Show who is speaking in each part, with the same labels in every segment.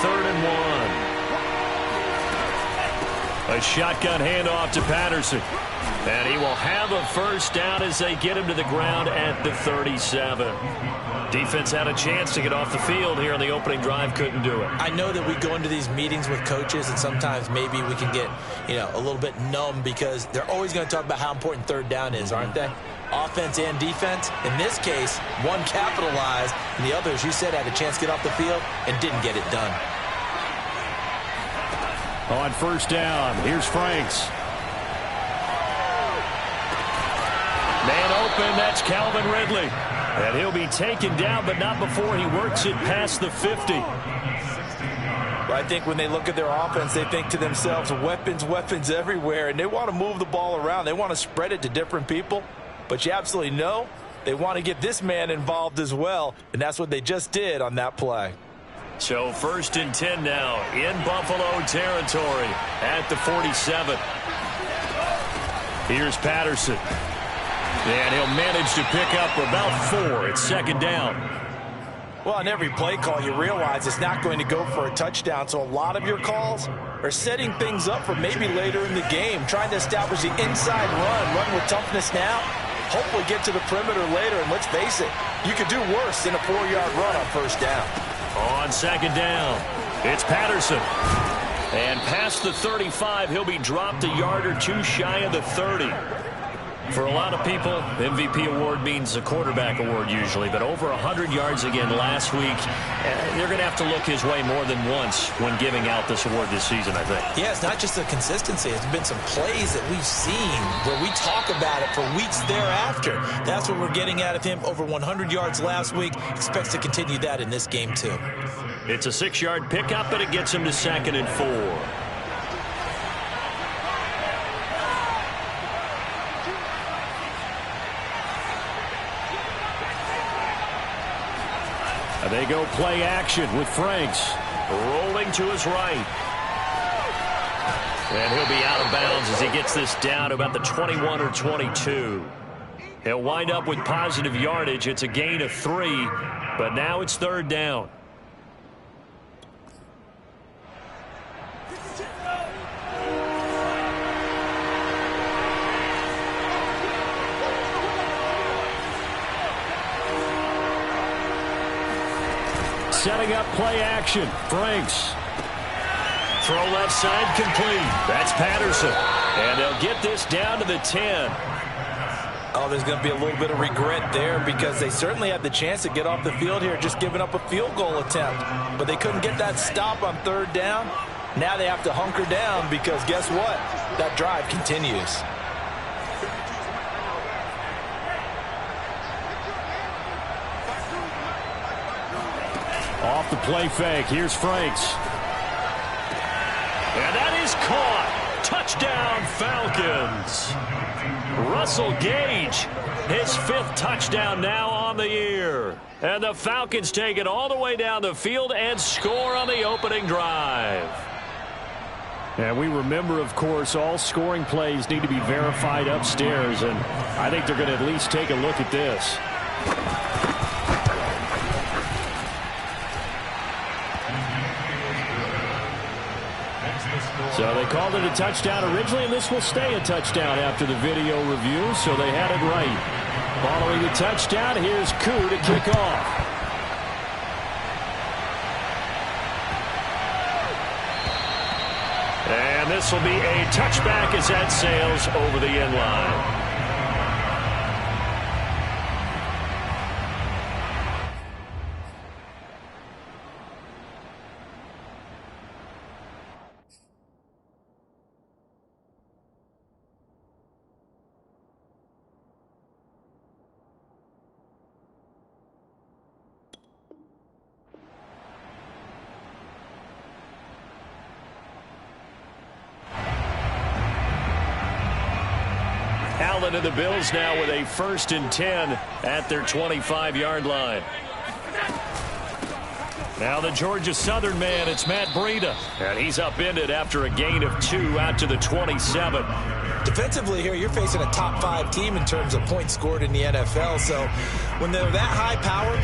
Speaker 1: 3rd and 1. A shotgun handoff to Patterson. And he will have a first down as they get him to the ground at the 37. Defense had a chance to get off the field here on the opening drive, couldn't do it.
Speaker 2: I know that we go into these meetings with coaches, and sometimes maybe we can get, a little bit numb because they're always going to talk about how important 3rd down is, aren't they? Offense and defense. In this case, one capitalized, and the other, as you said, had a chance to get off the field and didn't get it done.
Speaker 1: On first down, here's Franks. Man open, that's Calvin Ridley. And he'll be taken down, but not before he works it past the 50.
Speaker 2: Well, I think when they look at their offense, they think to themselves, weapons everywhere, and they want to move the ball around. They want to spread it to different people. But you absolutely know they want to get this man involved as well, and that's what they just did on that play.
Speaker 1: So 1st and 10 now in Buffalo territory at the 47. Here's Patterson. And he'll manage to pick up about 4. It's 2nd down.
Speaker 2: Well, on every play call, you realize it's not going to go for a touchdown. So a lot of your calls are setting things up for maybe later in the game, trying to establish the inside run with toughness now, hopefully get to the perimeter later. And let's face it, you could do worse than a 4-yard run on 1st down.
Speaker 1: On 2nd down, it's Patterson. And past the 35, he'll be dropped a yard or 2 shy of the 30. For a lot of people, MVP award means a quarterback award usually, but over 100 yards again last week. They're going to have to look his way more than once when giving out this award this season, I think.
Speaker 2: Yeah, it's not just the consistency. It's been some plays that we've seen where we talk about it for weeks thereafter. That's what we're getting out of him. Over 100 yards last week. Expects to continue that in this game, too.
Speaker 1: It's a 6-yard pickup, but it gets him to 2nd and 4. They go play action with Franks. Rolling to his right. And he'll be out of bounds as he gets this down to about the 21 or 22. He'll wind up with positive yardage. It's a gain of 3, but now it's 3rd down. Setting up play action. Franks. Throw left side complete. That's Patterson. And they'll get this down to the 10.
Speaker 2: Oh, there's going to be a little bit of regret there because they certainly had the chance to get off the field here, just giving up a field goal attempt. But they couldn't get that stop on 3rd down. Now they have to hunker down because guess what? That drive continues.
Speaker 1: Off the play fake, here's Franks. And that is caught. Touchdown, Falcons. Russell Gage, his 5th touchdown now on the year. And the Falcons take it all the way down the field and score on the opening drive. And we remember, of course, all scoring plays need to be verified upstairs. And I think they're going to at least take a look at this. So they called it a touchdown originally, and this will stay a touchdown after the video review, so they had it right. Following the touchdown, here's Koo to kick off. And this will be a touchback as that sails over the end line. Allen and the Bills now with a 1st and 10 at their 25-yard line. Now the Georgia Southern man, it's Matt Breida. And he's upended after a gain of 2 out to the 27.
Speaker 2: Defensively here, you're facing a top 5 team in terms of points scored in the NFL. So when they're that high powered,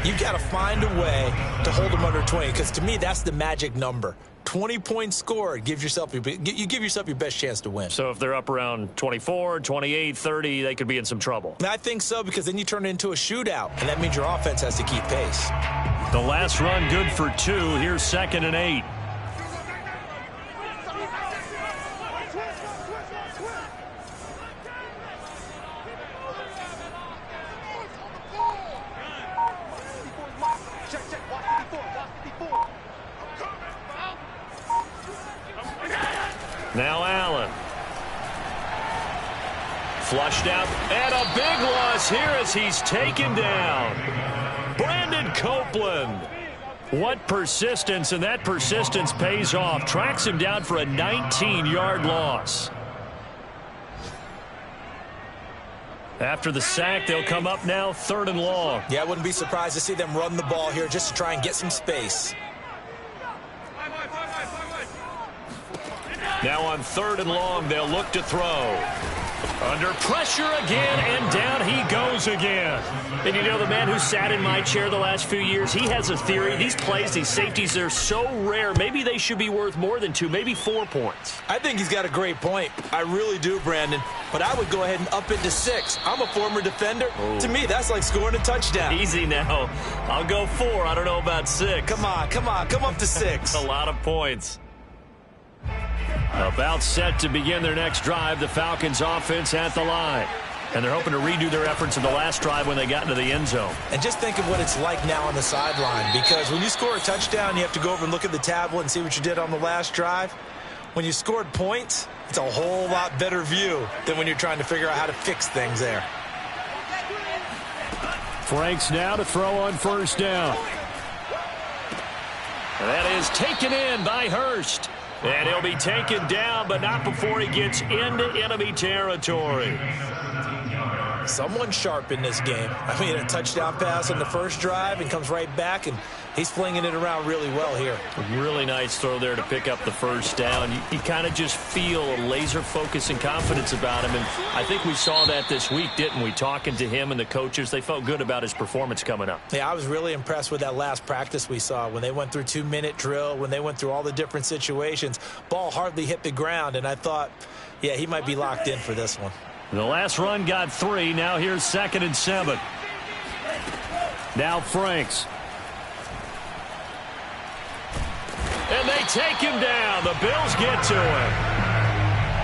Speaker 2: you got to find a way to hold them under 20. Because to me, that's the magic number. 20 points scored, you give yourself your best chance to win.
Speaker 1: So if they're up around 24, 28, 30, they could be in some trouble.
Speaker 2: I think so, because then you turn it into a shootout, and that means your offense has to keep pace.
Speaker 1: The last run good for 2. Here's 2nd and 8. Now Allen. Flushed out, and a big loss here as he's taken down. Brandon Copeland. What persistence, and that persistence pays off. Tracks him down for a 19-yard loss. After the sack, they'll come up now 3rd and long.
Speaker 2: Yeah, I wouldn't be surprised to see them run the ball here just to try and get some space.
Speaker 1: Now on 3rd and long, they'll look to throw. Under pressure again, and down he goes again. And you know, the man who sat in my chair the last few years, he has a theory. These plays, these safeties, they're so rare. Maybe they should be worth more than 2, maybe 4 points.
Speaker 2: I think he's got a great point. I really do, Brandon. But I would go ahead and up it to 6. I'm a former defender. To me, that's like scoring a touchdown.
Speaker 1: Easy now. I'll go 4. I don't know about 6.
Speaker 2: Come on. Come up to 6.
Speaker 1: A lot of points. About set to begin their next drive, the Falcons offense at the line. And they're hoping to redo their efforts in the last drive when they got into the end zone. And
Speaker 2: just think of what it's like now on the sideline, because when you score a touchdown, you have to go over and look at the tablet and see what you did on the last drive. When you scored points, it's a whole lot better view than when you're trying to figure out how to fix things there.
Speaker 1: Franks now to throw on 1st down. That is taken in by Hurst. And he'll be taken down, but not before he gets into enemy territory.
Speaker 2: Someone sharp in this game. I mean, a touchdown pass on the first drive and comes right back, and he's flinging it around really well here.
Speaker 1: Really nice throw there to pick up the 1st down. You kind of just feel a laser focus and confidence about him, and I think we saw that this week, didn't we? Talking to him and the coaches, they felt good about his performance coming up.
Speaker 2: Yeah, I was really impressed with that last practice we saw when they went through 2-minute drill, when they went through all the different situations. Ball hardly hit the ground, and I thought, yeah, he might be locked in for this one.
Speaker 1: The last run got 3. Now here's 2nd and 7. Now Franks. And they take him down. The Bills get to him.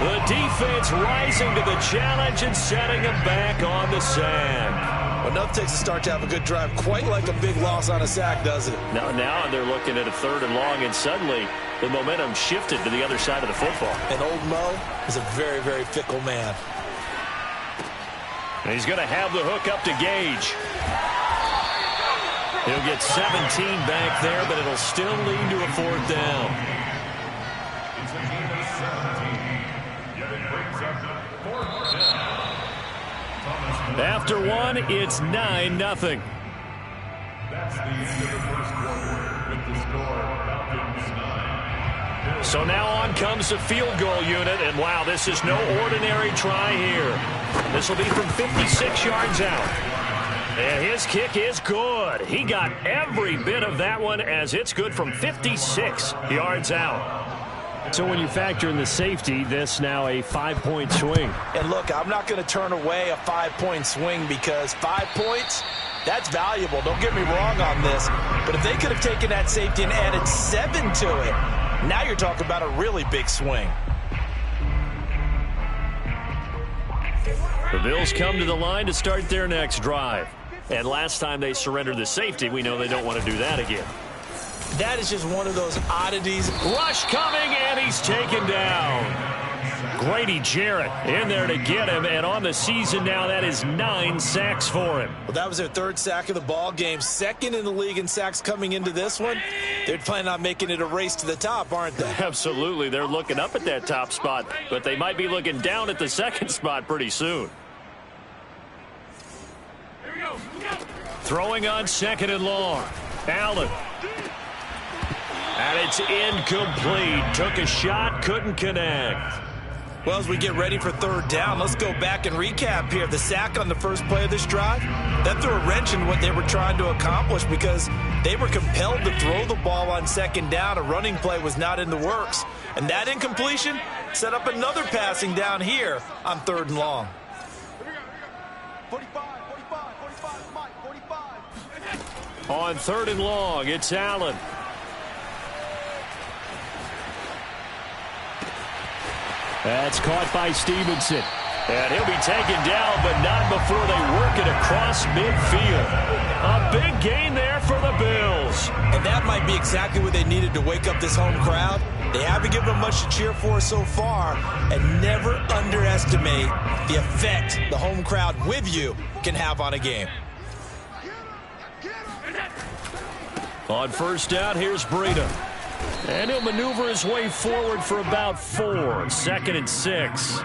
Speaker 1: The defense rising to the challenge and setting him back on the sand.
Speaker 2: Enough takes a start to have a good drive. Quite like a big loss on a sack, does it?
Speaker 1: Now they're looking at a 3rd and long, and suddenly the momentum shifted to the other side of the football.
Speaker 2: And old Mo is a very, very fickle man.
Speaker 1: And he's going to have the hook up to Gage. He'll get 17 back there, but it'll still lead to a 4th down. After 1, it's 9-0.
Speaker 3: That's the end of the first quarter with the score Falcons 9.
Speaker 1: So now on comes the field goal unit, and wow, this is no ordinary try here. This will be from 56 yards out. And his kick is good. He got every bit of that one, as it's good from 56 yards out. So when you factor in the safety, this now a 5-point swing.
Speaker 2: And look, I'm not going to turn away a 5-point swing, because 5 points, that's valuable. Don't get me wrong on this. But if they could have taken that safety and added 7 to it, now you're talking about a really big swing.
Speaker 1: The Bills come to the line to start their next drive. And last time they surrendered the safety, we know they don't want to do that again.
Speaker 2: That is just one of those oddities.
Speaker 1: Rush coming, and he's taken down. Grady Jarrett in there to get him, and on the season now, that is 9 sacks for him.
Speaker 2: Well, that was their 3rd sack of the ball game. 2nd in the league in sacks coming into this one. They're planning on making it a race to the top, aren't they?
Speaker 1: Absolutely. They're looking up at that top spot, but they might be looking down at the 2nd spot pretty soon. Throwing on 2nd and long. Allen. it's incomplete. Took a shot, couldn't connect.
Speaker 2: Well, as we get ready for third down, let's go back and recap here. The sack on the first play of this drive, that threw a wrench in what they were trying to accomplish because they were compelled to throw the ball on second down. A running play was not in the works. And that incompletion set up another passing down here on third and long.
Speaker 4: 45, 45, 45.
Speaker 1: On third and long, it's Allen. That's caught by Stevenson. And he'll be taken down, but not before they work it across midfield. A big gain there for the Bills.
Speaker 2: And that might be exactly what they needed to wake up this home crowd. They haven't given them much to cheer for so far. And never underestimate the effect the home crowd with you can have on a game.
Speaker 1: On first down, here's Breida. And he'll maneuver his way forward for about 4. Second and 6.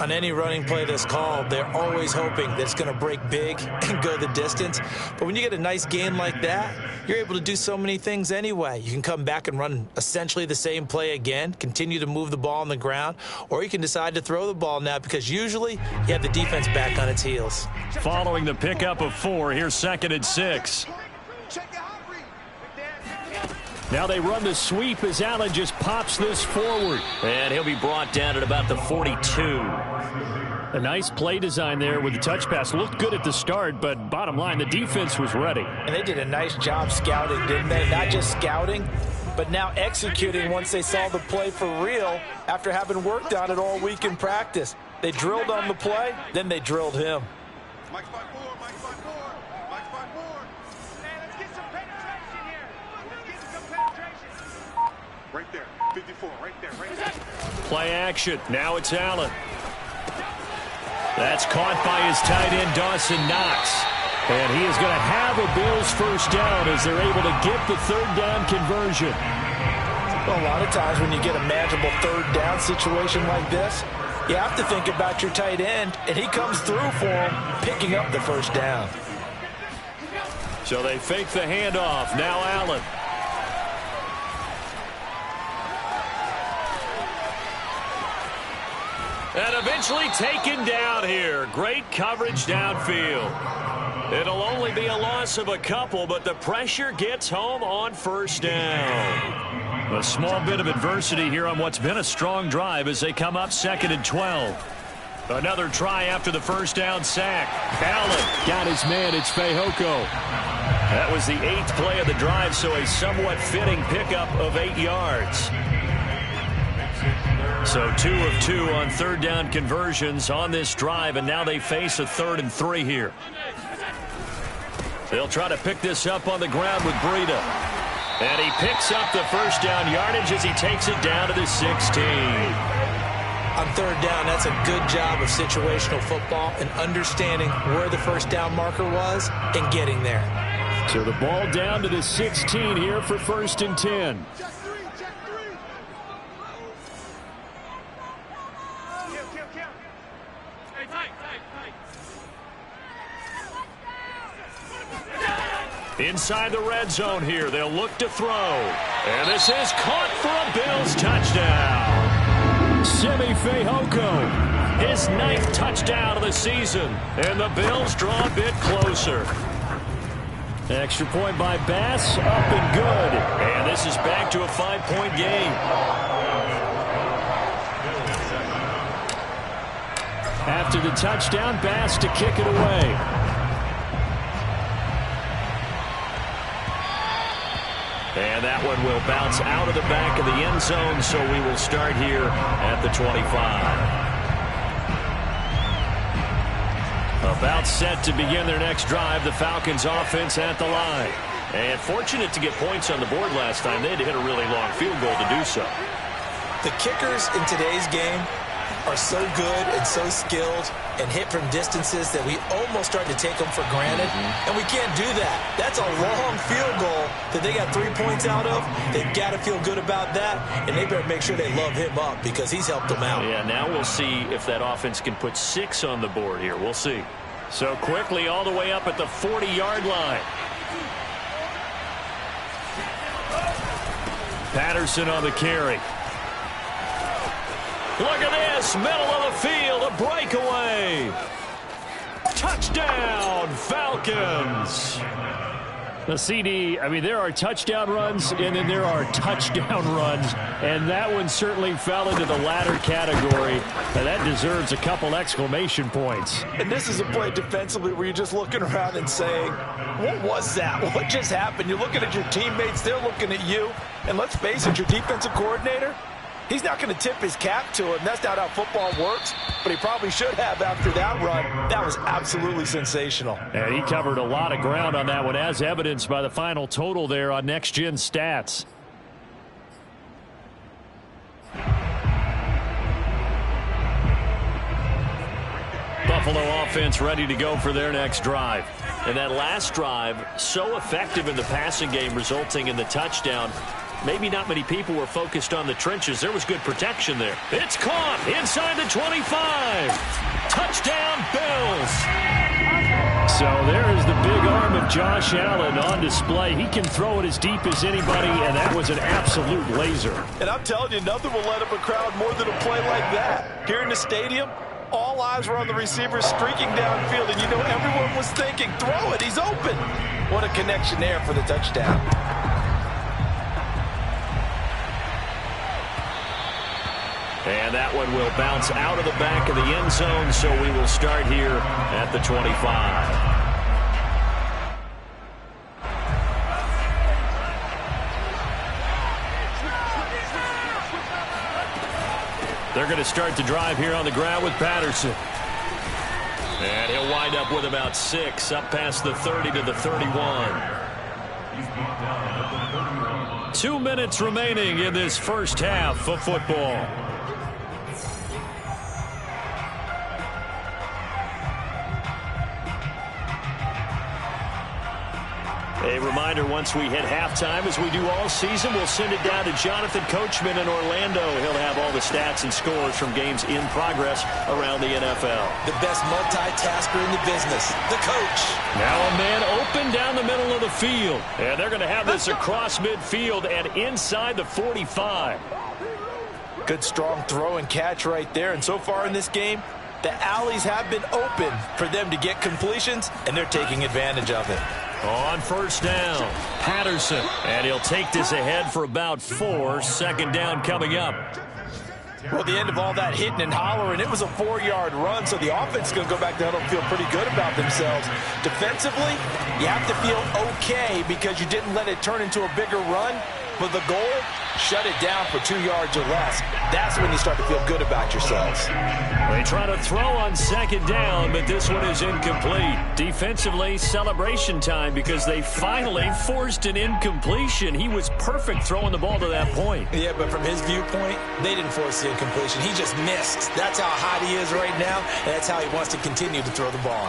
Speaker 2: On any running play that's called, they're always hoping that it's going to break big and go the distance. But when you get a nice gain like that, you're able to do so many things anyway. You can come back and run essentially the same play again, continue to move the ball on the ground, or you can decide to throw the ball now because usually you have the defense back on its heels.
Speaker 1: Following the pickup of 4, here's second and 6. Now they run the sweep as Allen just pops this forward. And he'll be brought down at about the 42. A nice play design there with the touch pass. Looked good at the start, but bottom line, the defense was ready.
Speaker 2: And they did a nice job scouting, didn't they? Not just scouting, but now executing once they saw the play for real after having worked on it all week in practice. They drilled on the play, then they drilled him.
Speaker 4: Mike's 5-4, Mike's 5-4, Mike's 5-4. Hey, let's get some penetration here. Let's get some penetration. Right there, 54, right there, right there.
Speaker 1: Play action. Now it's Allen. That's caught by his tight end, Dawson Knox. And he is going to have a Bills first down as they're able to get the third down conversion.
Speaker 2: Well, a lot of times when you get a manageable third down situation like this, you have to think about your tight end, and he comes through for him, picking up the first down.
Speaker 1: So they fake the handoff. Now Allen. And eventually taken down here. Great coverage downfield. It'll only be a loss of a couple, but the pressure gets home on first down. A small bit of adversity here on what's been a strong drive as they come up second and 12. Another try after the first down sack. Allen got his man. It's Fehoko. That was the 8th play of the drive, so a somewhat fitting pickup of 8 yards. So 2 of 2 on third down conversions on this drive, and now they face a 3rd and 3 here. They'll try to pick this up on the ground with Breida. And he picks up the first down yardage as he takes it down to the 16.
Speaker 2: On third down, that's a good job of situational football and understanding where the first down marker was and getting there.
Speaker 1: So the ball down to the 16 here for 1st and 10. Inside the red zone here, they'll look to throw. And this is caught for a Bills touchdown. Simi Fehoko, his 9th touchdown of the season. And the Bills draw a bit closer. Extra point by Bass, up and good. And this is back to a 5-point game. After the touchdown, Bass to kick it away. And that one will bounce out of the back of the end zone, so we will start here at the 25. About set to begin their next drive, the Falcons offense at the line. And fortunate to get points on the board last time. They had to hit a really long field goal to do so.
Speaker 2: The kickers in today's game are so good and so skilled and hit from distances that we almost start to take them for granted. And we can't do that. That's a long field goal that they got 3 points out of. They've got to feel good about that, and they better make sure they love him up because he's helped them out.
Speaker 1: Yeah, now we'll see if that offense can put 6 on the board here. We'll see. So quickly all the way up at the 40-yard line. Patterson on the carry. Look at this, middle of the field, a breakaway. Touchdown, Falcons. The CD, I mean, there are touchdown runs, and then there are touchdown runs, and that one certainly fell into the latter category, and that deserves a couple exclamation points.
Speaker 2: And this is a play defensively where you're just looking around and saying, what was that? What just happened? You're looking at your teammates, they're looking at you, and let's face it, your defensive coordinator, he's not going to tip his cap to him. That's not how football works, but he probably should have after that run. That was absolutely sensational.
Speaker 1: And he covered a lot of ground on that one, as evidenced by the final total there on Next Gen Stats. Buffalo offense ready to go for their next drive. And that last drive, so effective in the passing game, resulting in the touchdown. Maybe not many people were focused on the trenches. There was good protection there. It's caught inside the 25. Touchdown, Bills. So there is the big arm of Josh Allen on display. He can throw it as deep as anybody, and that was an absolute laser.
Speaker 2: And I'm telling you, nothing will let up a crowd more than a play like that. Here in the stadium, all eyes were on the receiver streaking downfield, and you know everyone was thinking, throw it, he's open. What a connection there for the touchdown.
Speaker 1: And that one will bounce out of the back of the end zone, so we will start here at the 25. They're going to start the drive here on the ground with Patterson. And he'll wind up with about 6, up past the 30 to the 31. 2 minutes remaining in this first half of football. A reminder, once we hit halftime, as we do all season, we'll send it down to Jonathan Coachman in Orlando. He'll have all the stats and scores from games in progress around the NFL.
Speaker 2: The best multitasker in the business, the coach.
Speaker 1: Now a man open down the middle of the field. And they're going to have this across midfield and inside the 45.
Speaker 2: Good strong throw and catch right there. And so far in this game, the alleys have been open for them to get completions, and they're taking advantage of it.
Speaker 1: On first down, Patterson. And he'll take this ahead for about 4. Second down coming up.
Speaker 2: Well, the end of all that hitting and hollering, it was a 4-yard run, so the offense is going to go back down and feel pretty good about themselves. Defensively, you have to feel okay because you didn't let it turn into a bigger run. But the goal, shut it down for 2 yards or less. That's when you start to feel good about yourselves.
Speaker 1: They try to throw on second down, but this one is incomplete. Defensively, celebration time because they finally forced an incompletion. He was perfect throwing the ball to that point.
Speaker 2: Yeah, but from his viewpoint, they didn't force the incompletion. He just missed. That's how hot he is right now, and that's how he wants to continue to throw the ball.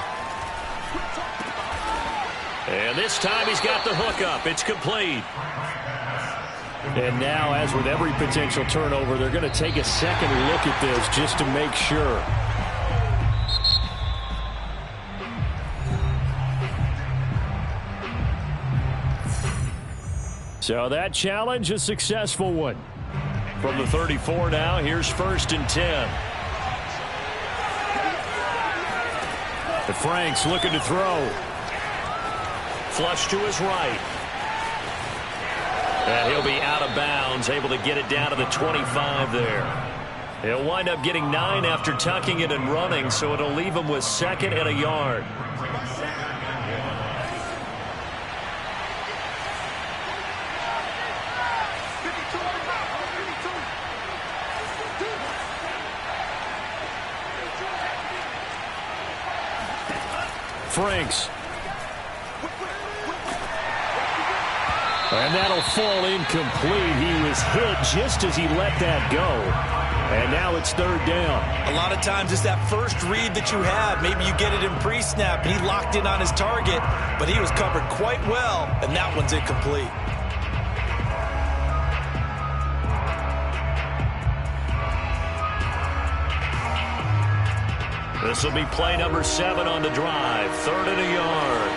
Speaker 1: And this time he's got the hook up. It's complete. And now, as with every potential turnover, they're going to take a second look at this just to make sure. So that challenge, a successful one. From the 34 now, here's 1st and 10. And Frank's looking to throw. Flush to his right. And he'll be out of bounds, able to get it down to the 25 there. He'll wind up getting 9 after tucking it and running, so it'll leave him with 2nd and a yard. Franks. And that'll fall incomplete. He was hit just as he let that go. And now it's 3rd down.
Speaker 2: A lot of times it's that first read that you have. Maybe you get it in pre-snap, and he locked in on his target, but he was covered quite well, and that one's incomplete.
Speaker 1: This will be play number 7 on the drive. 3rd and a yard.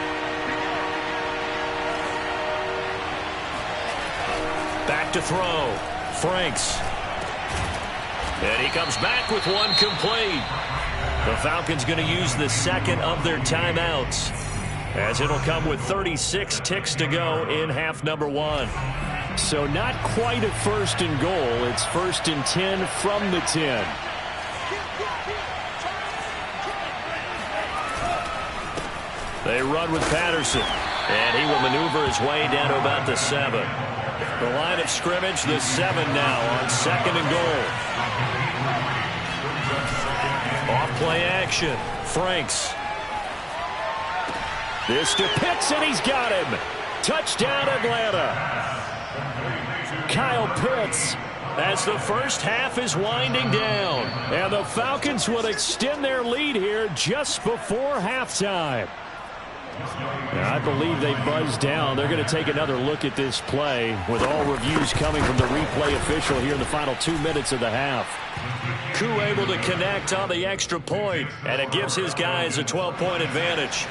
Speaker 1: Back back to throw. Franks. And he comes back with one complete. The Falcons going to use the second of their timeouts, as it'll come with 36 ticks to go in half number 1.
Speaker 5: So not quite a 1st and goal. It's 1st and 10 from the 10.
Speaker 1: They run with Patterson, and he will maneuver his way down to about the 7. The line of scrimmage, the 7 now on 2nd and goal. Off play action. Franks.
Speaker 5: This to Pitts, and he's got him. Touchdown, Atlanta. Kyle Pitts.
Speaker 1: As the first half is winding down,
Speaker 5: And the Falcons will extend their lead here just before halftime. I believe they buzzed down. They're going to take another look at this play, with all reviews coming from the replay official here in the final 2 minutes of the half.
Speaker 1: Koo able to connect on the extra point, and it gives his guys a 12-point advantage.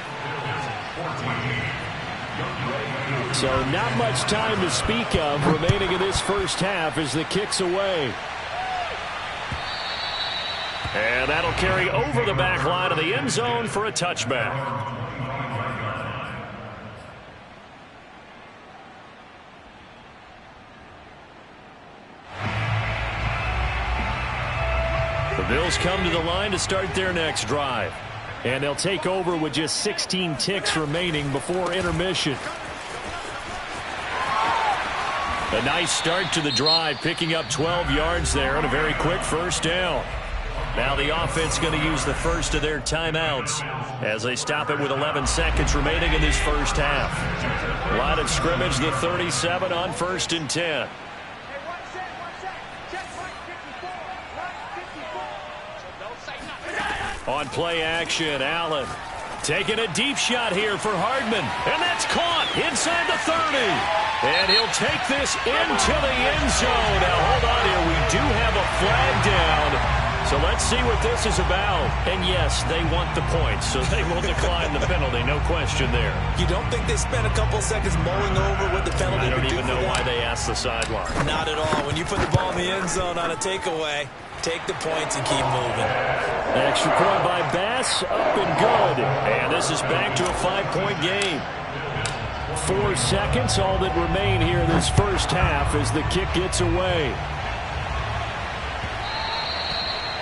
Speaker 5: So not much time to speak of remaining in this first half as the kick's away.
Speaker 1: And that'll carry over the back line of the end zone for a touchback. The Bills come to the line to start their next drive.
Speaker 5: And they'll take over with just 16 ticks remaining before intermission.
Speaker 1: A nice start to the drive, picking up 12 yards there and a very quick first down. Now the offense going to use the first of their timeouts as they stop it with 11 seconds remaining in this first half. Line of scrimmage, the 37 on 1st and 10. On play action, Allen taking a deep shot here for Hardman. And that's caught inside the 30. And he'll take this into the end zone. Now, hold on here. We do have a flag down. So let's see what this is about. And, yes, they want the points, so they will decline the penalty. No question there.
Speaker 2: You don't think they spent a couple seconds mulling over what the penalty
Speaker 1: I don't
Speaker 2: would do
Speaker 1: even
Speaker 2: for
Speaker 1: know
Speaker 2: that?
Speaker 1: why they asked the sideline.
Speaker 2: Not at all. When you put the ball in the end zone on a takeaway, take the points and keep moving.
Speaker 5: Extra point by Bass, up and good.
Speaker 1: And this is back to a 5-point game.
Speaker 5: 4 seconds, all that remain here in this first half as the kick gets away.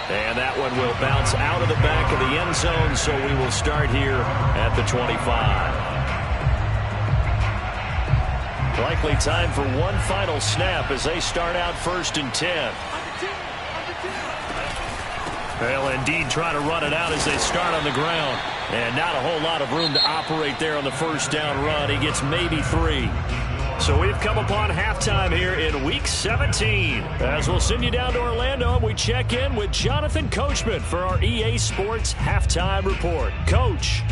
Speaker 1: And that one will bounce out of the back of the end zone, so we will start here at the 25. Likely time for one final snap as they start out 1st and 10. They'll indeed try to run it out as they start on the ground. And not a whole lot of room to operate there on the first down run. He gets maybe 3. So we've come upon halftime here in Week 17. As we'll send you down to Orlando, and we check in with Jonathan Coachman for our EA Sports Halftime Report. Coach.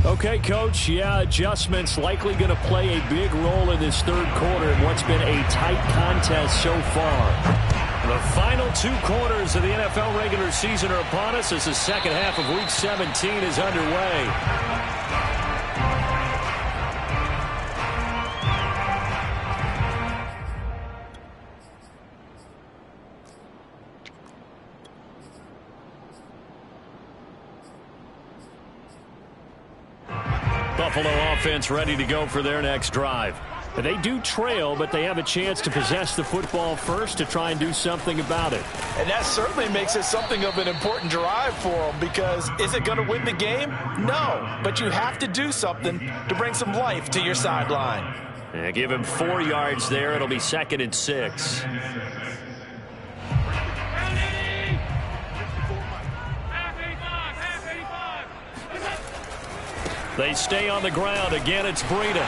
Speaker 5: Okay, Coach, yeah, adjustments likely going to play a big role in this third quarter in what's been a tight contest so far.
Speaker 1: The final 2 quarters of the NFL regular season are upon us as the second half of Week 17 is underway. Buffalo offense ready to go for their next drive.
Speaker 5: They do trail, but they have a chance to possess the football first to try and do something about it.
Speaker 2: And that certainly makes it something of an important drive for them, because is it going to win the game? No, but you have to do something to bring some life to your sideline.
Speaker 1: And give him 4 yards there. It'll be 2nd and 6. They stay on the ground. Again, it's Breida.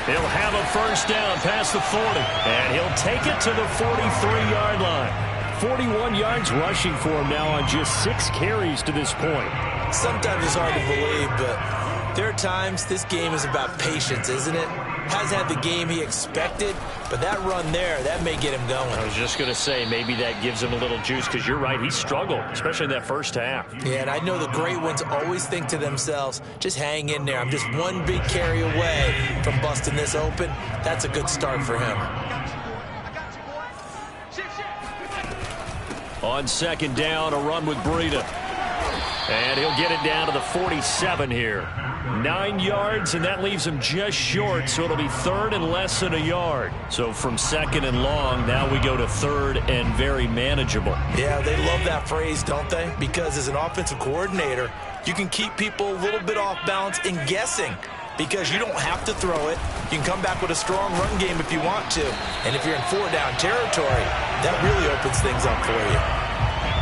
Speaker 1: He'll have a first down past the 40. And he'll take it to the 43-yard line.
Speaker 5: 41 yards rushing for him now on just 6 carries to this point.
Speaker 2: Sometimes it's hard to believe, but there are times this game is about patience, isn't it? hasn't had the game he expected, but that run there, that may get him going.
Speaker 1: I was just going to say, maybe that gives him a little juice, because you're right, he struggled, especially in that first half.
Speaker 2: Yeah, and I know the great ones always think to themselves, just hang in there. I'm just one big carry away from busting this open. That's a good start for him.
Speaker 1: On second down, a run with Breida. And he'll get it down to the 47 here. 9 yards, and that leaves him just short, so it'll be third and less than a yard. So from second and long, now we go to third and very manageable.
Speaker 2: Yeah, they love that phrase, don't they? Because as an offensive coordinator, you can keep people a little bit off balance and guessing, because you don't have to throw it. You can come back with a strong run game if you want to. And if you're in 4-down territory, that really opens things up for you.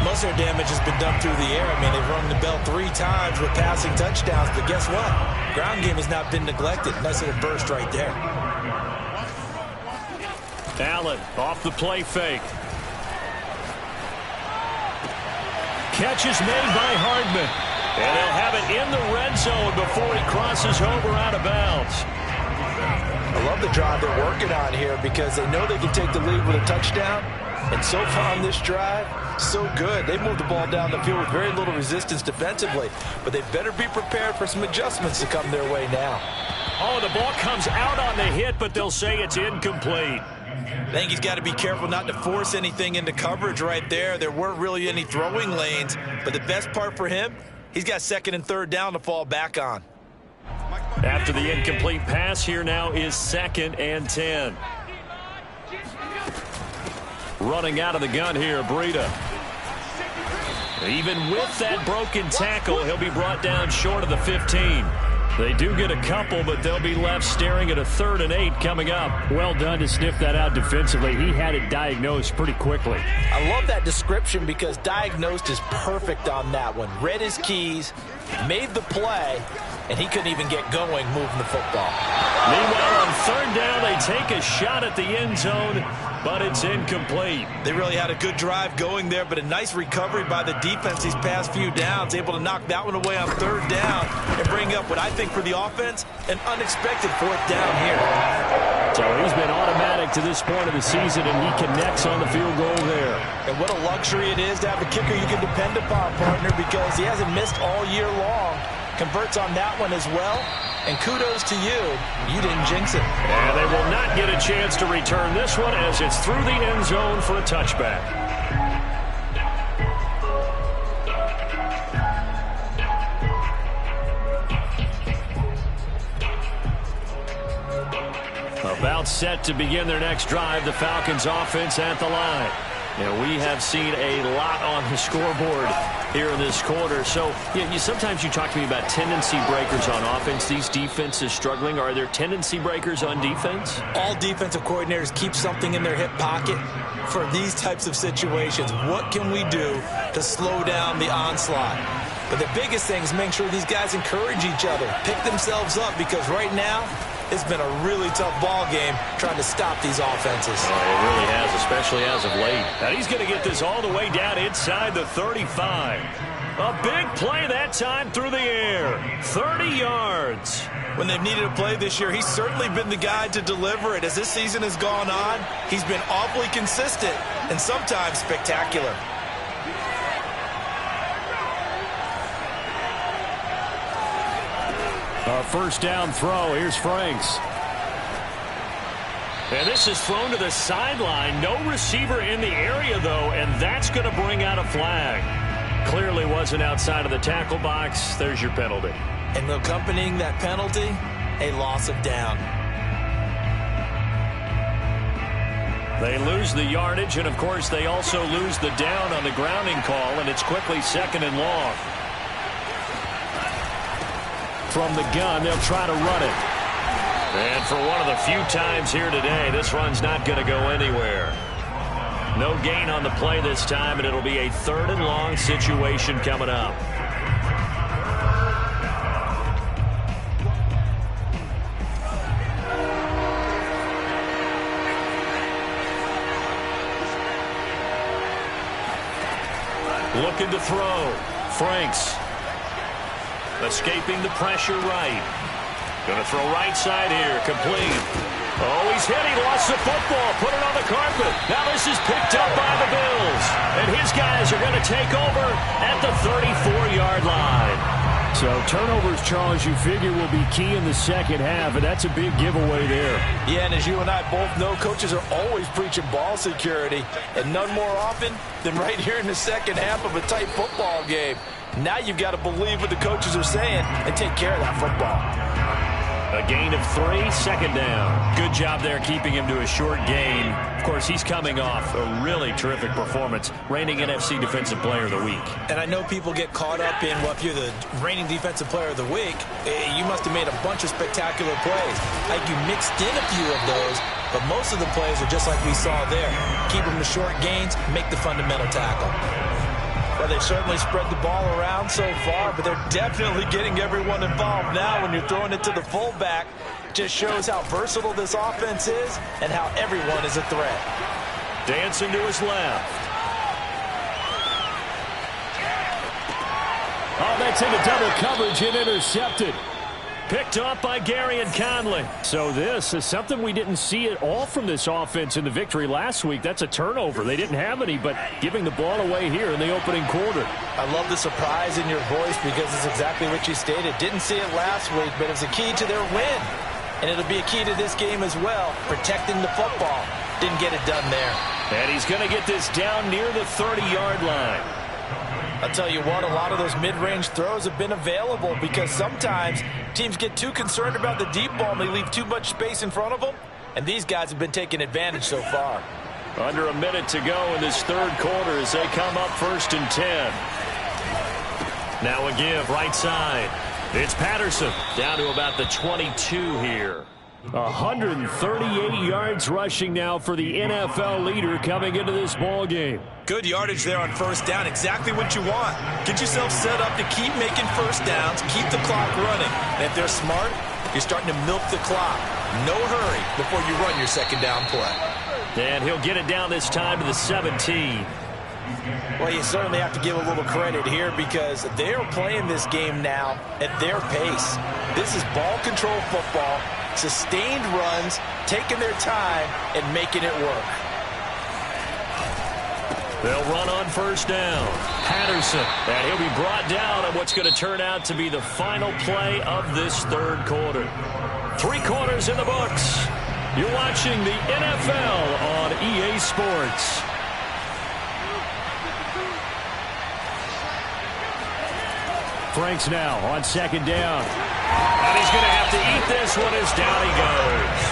Speaker 2: Most of their damage has been done through the air. I mean, they've rung the bell 3 times with passing touchdowns, but guess what? Ground game has not been neglected. Nice little burst right there.
Speaker 1: Allen off the play fake. Catch is made by Hardman. And they'll have it in the red zone before he crosses over out of bounds.
Speaker 2: I love the drive they're working on here because they know they can take the lead with a touchdown. And so far on this drive, so good. They moved the ball down the field with very little resistance defensively, but they better be prepared for some adjustments to come their way now.
Speaker 1: Oh, the ball comes out on the hit, but they'll say it's incomplete.
Speaker 2: I think he's got to be careful not to force anything into coverage right there. There weren't really any throwing lanes, but the best part for him, he's got second and third down to fall back on.
Speaker 1: After the incomplete pass, here now is second and 10. Running out of the gun here, Breida. Even with that broken tackle, he'll be brought down short of the 15. They do get a couple, but they'll be left staring at a 3rd and 8 coming up.
Speaker 5: Well done to sniff that out defensively. He had it diagnosed pretty quickly.
Speaker 2: I love that description because diagnosed is perfect on that one. Read his keys, made the play, and he couldn't even get going moving the football.
Speaker 1: Meanwhile, on 3rd down, they take a shot at the end zone, but it's incomplete.
Speaker 2: They really had a good drive going there, but a nice recovery by the defense these past few downs, able to knock that one away on 3rd down and bring up what I think for the offense, an unexpected 4th down here.
Speaker 5: So he's been automatic to this point of the season, and he connects on the field goal there.
Speaker 2: And what a luxury it is to have a kicker you can depend upon, partner, because he hasn't missed all year long. Converts on that one as well. And kudos to you. You didn't jinx it.
Speaker 1: And they will not get a chance to return this one as it's through the end zone for a touchback. About set to begin their next drive, the Falcons offense at the line. We have seen a lot on the scoreboard here in this quarter. So sometimes you talk to me about tendency breakers on offense. These defenses struggling. Are there tendency breakers on defense?
Speaker 2: All defensive coordinators keep something in their hip pocket for these types of situations. What can we do to slow down the onslaught? But the biggest thing is make sure these guys encourage each other, pick themselves up, because right now it's been a really tough ball game trying to stop these offenses.
Speaker 1: Oh, it really has, especially as of late. And he's going to get this all the way down inside the 35. A big play that time through the air. 30 yards.
Speaker 2: When they've needed a play this year, he's certainly been the guy to deliver it. As this season has gone on, he's been awfully consistent and sometimes spectacular.
Speaker 5: A 1st down throw. Here's Franks.
Speaker 1: And this is thrown to the sideline. No receiver in the area, though, and that's going to bring out a flag. Clearly wasn't outside of the tackle box. There's your penalty.
Speaker 2: And accompanying that penalty, a loss of down.
Speaker 1: They lose the yardage, and, of course, they also lose the down on the grounding call, and it's quickly 2nd and long. From the gun, they'll try to run it. And for one of the few times here today, this run's not going to go anywhere. No gain on the play this time, and it'll be a 3rd and long situation coming up. Looking to throw. Franks. Escaping the pressure right. Going to throw right side here. Complete. Oh, he's hit. He lost the football. Put it on the carpet. Now this is picked up by the Bills. And his guys are going to take over at the 34-yard line.
Speaker 5: So turnovers, Charles, you figure will be key in the second half, and that's a big giveaway there.
Speaker 2: Yeah, and as you and I both know, coaches are always preaching ball security, and none more often than right here in the second half of a tight football game. Now you've got to believe what the coaches are saying and take care of that football.
Speaker 1: A gain of 3, second down. Good job there keeping him to a short gain. Of course, he's coming off a really terrific performance, reigning NFC Defensive Player of the Week.
Speaker 2: And I know people get caught up in, well, if you're the reigning Defensive Player of the Week, you must have made a bunch of spectacular plays. I think you mixed in a few of those, but most of the plays are just like we saw there. Keep them to short gains, make the fundamental tackle. Well, they've certainly spread the ball around so far, but they're definitely getting everyone involved now when you're throwing it to the fullback. Just shows how versatile this offense is and how everyone is a threat.
Speaker 1: Dancing to his left.
Speaker 5: Oh, that's into double coverage and intercepted.
Speaker 1: Picked off by Gary and Conley.
Speaker 5: So this is something we didn't see at all from this offense in the victory last week. That's a turnover. They didn't have any, but giving the ball away here in the opening quarter.
Speaker 2: I love the surprise in your voice because it's exactly what you stated. Didn't see it last week, but it was a key to their win. And it'll be a key to this game as well, protecting the football. Didn't get it done there.
Speaker 1: And he's going to get this down near the 30-yard line.
Speaker 2: I'll tell you what, a lot of those mid-range throws have been available because sometimes teams get too concerned about the deep ball and they leave too much space in front of them, and these guys have been taking advantage so far.
Speaker 1: Under a minute to go in this third quarter as they come up 1st and 10. Now a give right side. It's Patterson down to about the 22 here.
Speaker 5: 138 yards rushing now for the NFL leader coming into this ball game.
Speaker 2: Good yardage there on first down. Exactly what you want. Get yourself set up to keep making first downs, keep the clock running. And if they're smart, you're starting to milk the clock. No hurry before you run your second down play.
Speaker 1: And he'll get it down this time to the 17.
Speaker 2: Well, you certainly have to give a little credit here because they're playing this game now at their pace. This is ball control football, sustained runs, taking their time and making it work.
Speaker 1: They'll run on first down. Patterson, and he'll be brought down on what's going to turn out to be the final play of this third quarter. 3 quarters in the books. You're watching the NFL on EA Sports.
Speaker 5: Franks now on second down.
Speaker 1: And he's going to have to eat this one as down he goes.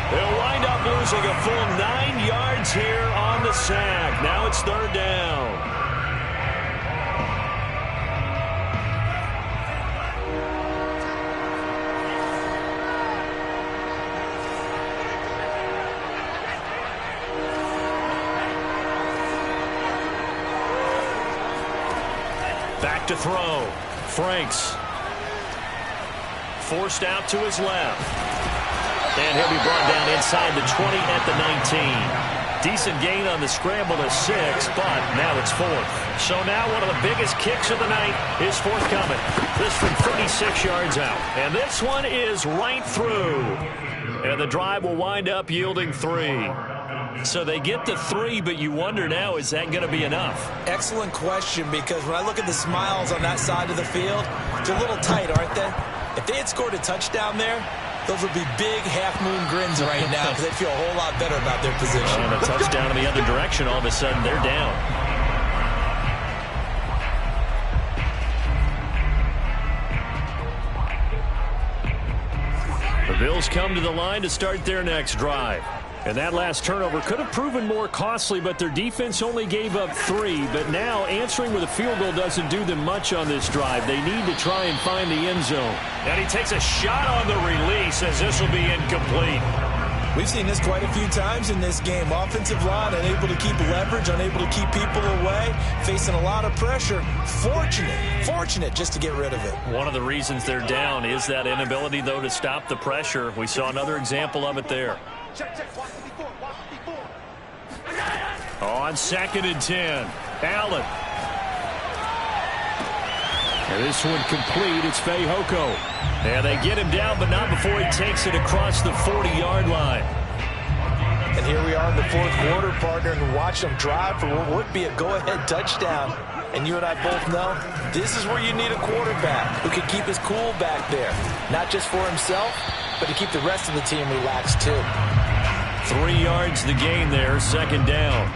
Speaker 1: They'll wind up losing a full 9 yards here on the sack. Now it's third down. Back to throw. Franks. Forced out to his left. And he'll be brought down inside the 20 at the 19. Decent gain on the scramble to 6, but now it's 4th. So now one of the biggest kicks of the night is forthcoming. This from 36 yards out. And this one is right through. And the drive will wind up yielding 3. So they get the 3, but you wonder now, is that going to be enough?
Speaker 2: Excellent question, because when I look at the smiles on that side of the field, they're a little tight, aren't they? If they had scored a touchdown there, those would be big half-moon grins right now because they feel a whole lot better about their position.
Speaker 1: And a touchdown in the other direction, all of a sudden they're down. The Bills come to the line to start their next drive. And that last turnover could have proven more costly, but their defense only gave up 3. But now answering with a field goal doesn't do them much on this drive. They need to try and find the end zone. And he takes a shot on the release as this will be incomplete.
Speaker 2: We've seen this quite a few times in this game. Offensive line unable to keep leverage, unable to keep people away, facing a lot of pressure. Fortunate just to get rid of it. One of the reasons they're down is that inability, though, to stop the pressure. We saw another example of it there.
Speaker 1: On 2nd and 10, Allen.
Speaker 5: And this one complete. It's Fehoko. And they get him down, but not before he takes it across the 40-yard line.
Speaker 2: And here we are in the fourth quarter, partner, and watch them drive for what would be a go-ahead touchdown. And you and I both know this is where you need a quarterback who can keep his cool back there. Not just for himself, but to keep the rest of the team relaxed too.
Speaker 5: 3 yards the gain there, second down.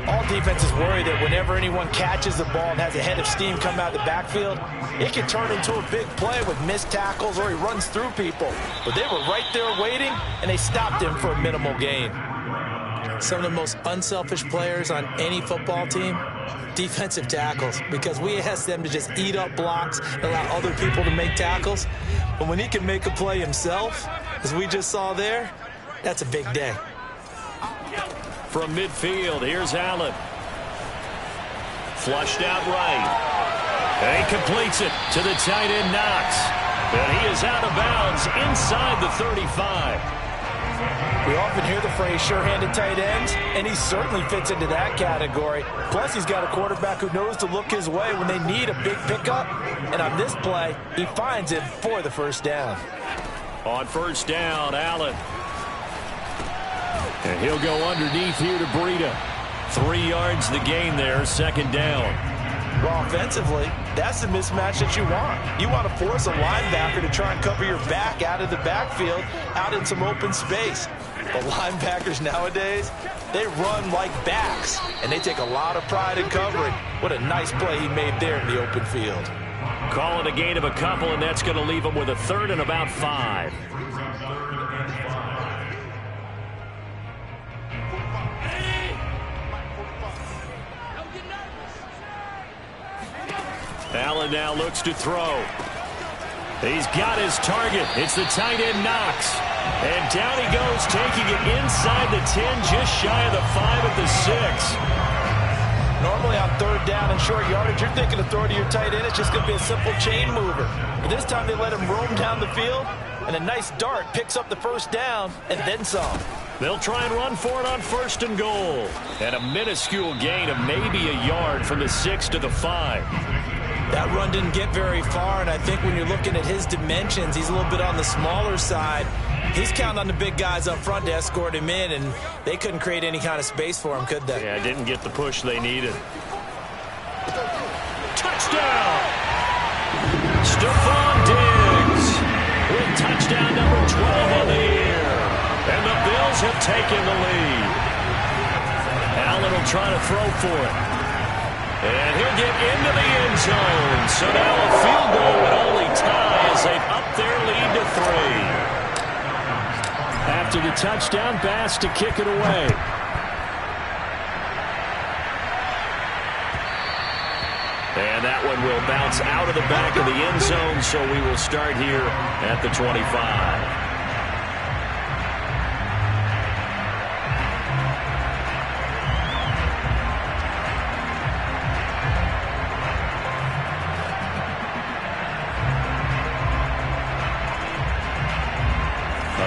Speaker 2: All defenses worry that whenever anyone catches the ball and has a head of steam come out of the backfield, it can turn into a big play with missed tackles or he runs through people. But they were right there waiting, and they stopped him for a minimal gain. Some of the most unselfish players on any football team, defensive tackles, because we ask them to just eat up blocks and allow other people to make tackles. But when he can make a play himself, as we just saw there, that's a big day.
Speaker 5: From midfield, here's Allen. Flushed out right. And he completes it to the tight end, Knox. And he is out of bounds inside the 35.
Speaker 2: We often hear the phrase sure-handed tight ends, and he certainly fits into that category. Plus, he's got a quarterback who knows to look his way when they need a big pickup. And on this play, he finds him for the first down.
Speaker 5: On first down, Allen. And he'll go underneath here to Breida. 3 yards the gain there, second down.
Speaker 2: Well, offensively, that's the mismatch that you want. You want to force a linebacker to try and cover your back out of the backfield, out in some open space. But linebackers nowadays, they run like backs, and they take a lot of pride in covering. What a nice play he made there in the open field.
Speaker 5: Call it a gain of a couple, and that's going to leave him with a third and about 5. Allen now looks to throw. He's got his target. It's the tight end, Knox. And down he goes, taking it inside the 10, just shy of the 5 at the 6.
Speaker 2: Normally on third down and short yardage, you're thinking of throwing to your tight end. It's just going to be a simple chain mover. But this time they let him roam down the field, and a nice dart picks up the first down and then some.
Speaker 5: They'll try and run for it on first and goal. And a minuscule gain of maybe a yard from the 6 to the 5.
Speaker 2: That run didn't get very far, and I think when you're looking at his dimensions, he's a little bit on the smaller side. He's counting on the big guys up front to escort him in, and they couldn't create any kind of space for him, could they?
Speaker 5: Yeah, didn't get the push they needed. Touchdown! Stephon Diggs with touchdown number 12 on the year. And the Bills have taken the lead. Allen will try to throw for it. And he'll get into the end zone. So now a field goal would only tie as they've upped their lead to 3. After the touchdown, Bass to kick it away. And that one will bounce out of the back of the end zone, so we will start here at the 25.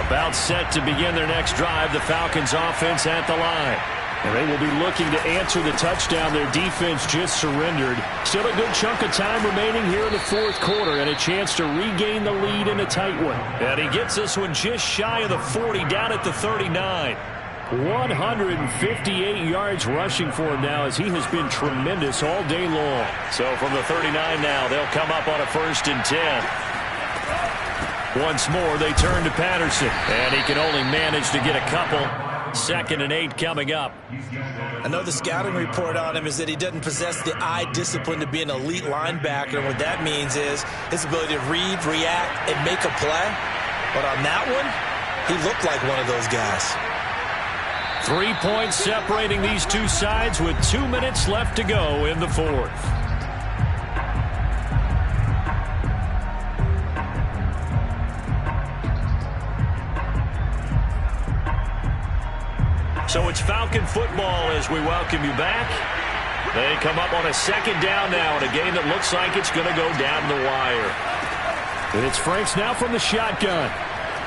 Speaker 5: About set to begin their next drive, the Falcons offense at the line. And they will be looking to answer the touchdown their defense just surrendered. Still a good chunk of time remaining here in the fourth quarter and a chance to regain the lead in a tight one. And he gets this one just shy of the 40, down at the 39. 158 yards rushing for him now as he has been tremendous all day long. So from the 39 now, they'll come up on a 1st and 10. Once more, they turn to Patterson, and he can only manage to get a couple. 2nd and 8 coming up.
Speaker 2: I know the scouting report on him is that he doesn't possess the eye discipline to be an elite linebacker, and what that means is his ability to read, react, and make a play. But on that one, he looked like one of those guys.
Speaker 5: 3 points separating these two sides with 2 minutes left to go in the fourth. So it's Falcon football as we welcome you back. They come up on a 2nd down now in a game that looks like it's going to go down the wire. And it's Franks now from the shotgun.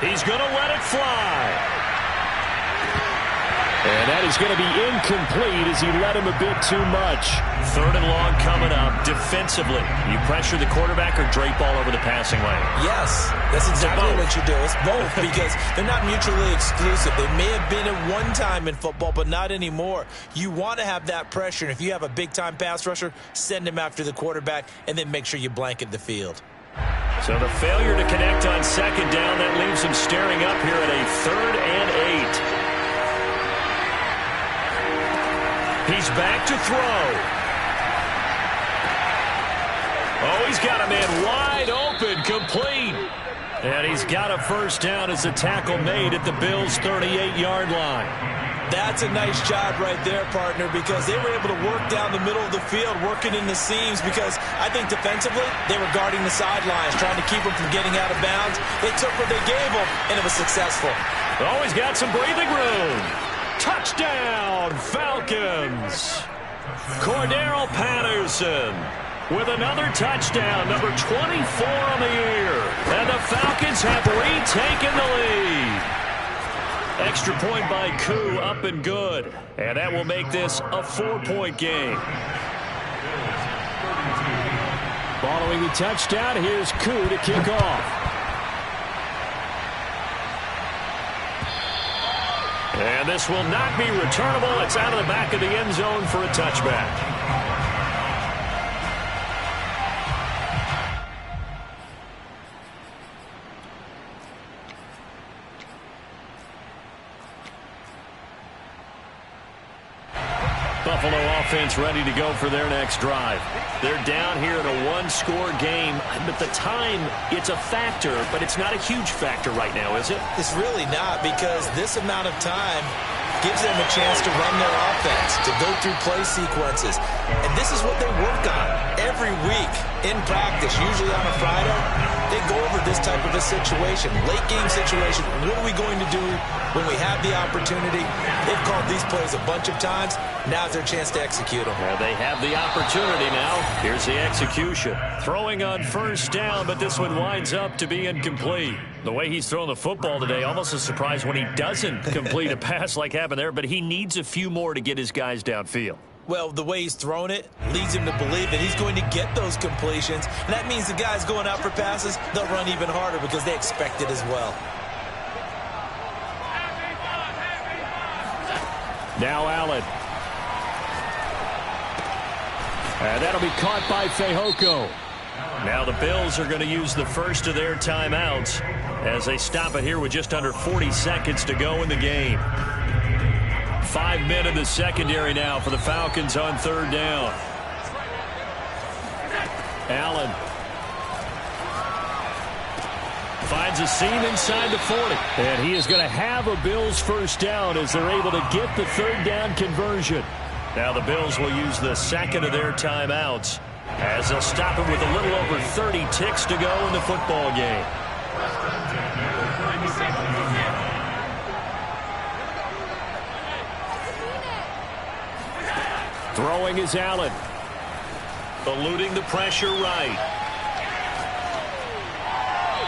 Speaker 5: He's going to let it fly. And that is going to be incomplete as he led him a bit too much.
Speaker 1: 3rd and long coming up. Defensively, you pressure the quarterback or drape all over the passing lane?
Speaker 2: Yes, that's exactly what you do. It's both because they're not mutually exclusive. They may have been at one time in football, but not anymore. You want to have that pressure. And if you have a big-time pass rusher, send him after the quarterback and then make sure you blanket the field.
Speaker 1: So the failure to connect on 2nd down, that leaves him staring up here at a 3rd and 8. He's back to throw. Oh, he's got a man wide open, complete. And he's got a 1st down as the tackle made at the Bills' 38-yard line.
Speaker 2: That's a nice job right there, partner, because they were able to work down the middle of the field, working in the seams, because I think defensively they were guarding the sidelines, trying to keep them from getting out of bounds. They took what they gave them, and it was successful.
Speaker 1: Oh, he's got some breathing room. Touchdown, Falcons. Cordero Patterson with another touchdown, number 24 on the year. And the Falcons have retaken the lead. Extra point by Koo, up and good. And that will make this a 4-point game.
Speaker 5: Following the touchdown, here's Koo to kick off.
Speaker 1: And this will not be returnable. It's out of the back of the end zone for a touchback. Buffalo offense ready to go for their next drive. They're down here in a one-score game. But the time, it's a factor, but it's not a huge factor right now, is it?
Speaker 2: It's really not, because this amount of time gives them a chance to run their offense, to go through play sequences. And this is what they work on every week in practice, usually on a Friday. They go over this type of a situation, late game situation. What are we going to do when we have the opportunity? They've called these plays a bunch of times. Now's their chance to execute them.
Speaker 1: Well, they have the opportunity now. Here's the execution. Throwing on 1st down, but this one winds up to be incomplete. The way he's throwing the football today, almost a surprise when he doesn't complete a pass like happened there, but he needs a few more to get his guys downfield.
Speaker 2: Well, the way he's thrown it leads him to believe that he's going to get those completions. And that means the guys going out for passes, they'll run even harder because they expect it as well.
Speaker 5: Now Allen. And that'll be caught by Fehoko.
Speaker 1: Now the Bills are going to use the first of their timeouts as they stop it here with just under 40 seconds to go in the game. 5 men in the secondary now for the Falcons on 3rd down. Allen finds a seam inside the 40.
Speaker 5: And he is going to have a Bills 1st down as they're able to get the 3rd down conversion.
Speaker 1: Now the Bills will use the second of their timeouts as they'll stop it with a little over 30 ticks to go in the football game.
Speaker 5: Throwing is Allen.
Speaker 1: Eluding the pressure right.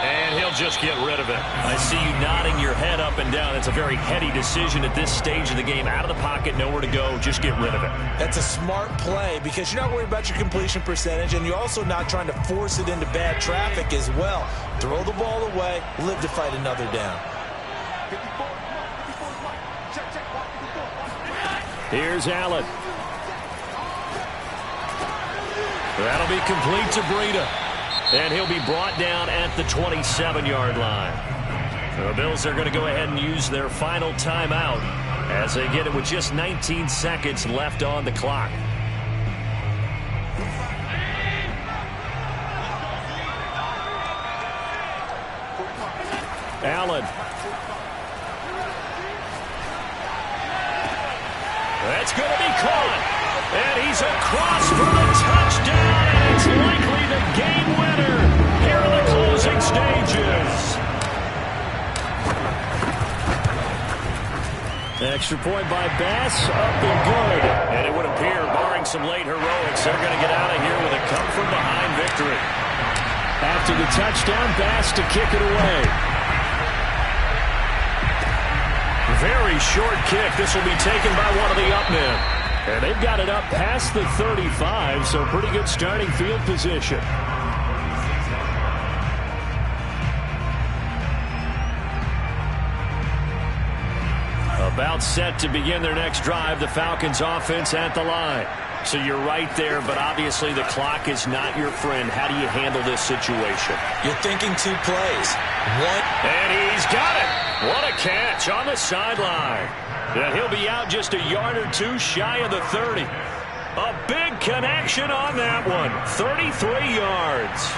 Speaker 1: And he'll just get rid of it. I see you nodding your head up and down. That's a very heady decision at this stage of the game. Out of the pocket, nowhere to go. Just get rid of it.
Speaker 2: That's a smart play because you're not worried about your completion percentage, and you're also not trying to force it into bad traffic as well. Throw the ball away, live to fight another down.
Speaker 5: Here's Allen.
Speaker 1: That'll be complete to Breida. And he'll be brought down at the 27-yard line. The Bills are going to go ahead and use their final timeout as they get it with just 19 seconds left on the clock.
Speaker 5: Allen.
Speaker 1: That's going to be caught. And he's across for the touchdown, and it's likely the game winner here in the closing stages.
Speaker 5: Extra point by Bass, up and good.
Speaker 1: And it would appear, barring some late heroics, they're going to get out of here with a come-from-behind victory.
Speaker 5: After the touchdown, Bass to kick it away.
Speaker 1: Very short kick. This will be taken by one of the up men. And they've got it up past the 35, so pretty good starting field position. About set to begin their next drive, the Falcons offense at the line. So you're right there, but obviously the clock is not your friend. How do you handle this situation?
Speaker 2: You're thinking 2 plays. One.
Speaker 1: And he's got it. What a catch on the sideline. And he'll be out just a yard or 2 shy of the 30. A big connection on that one. 33 yards.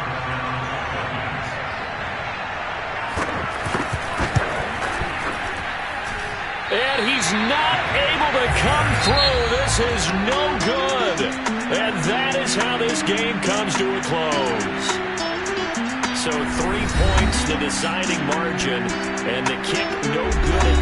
Speaker 1: And he's not able to come through. This is no good. And that is how this game comes to a close. So 3 points, the deciding margin, and the kick no good at the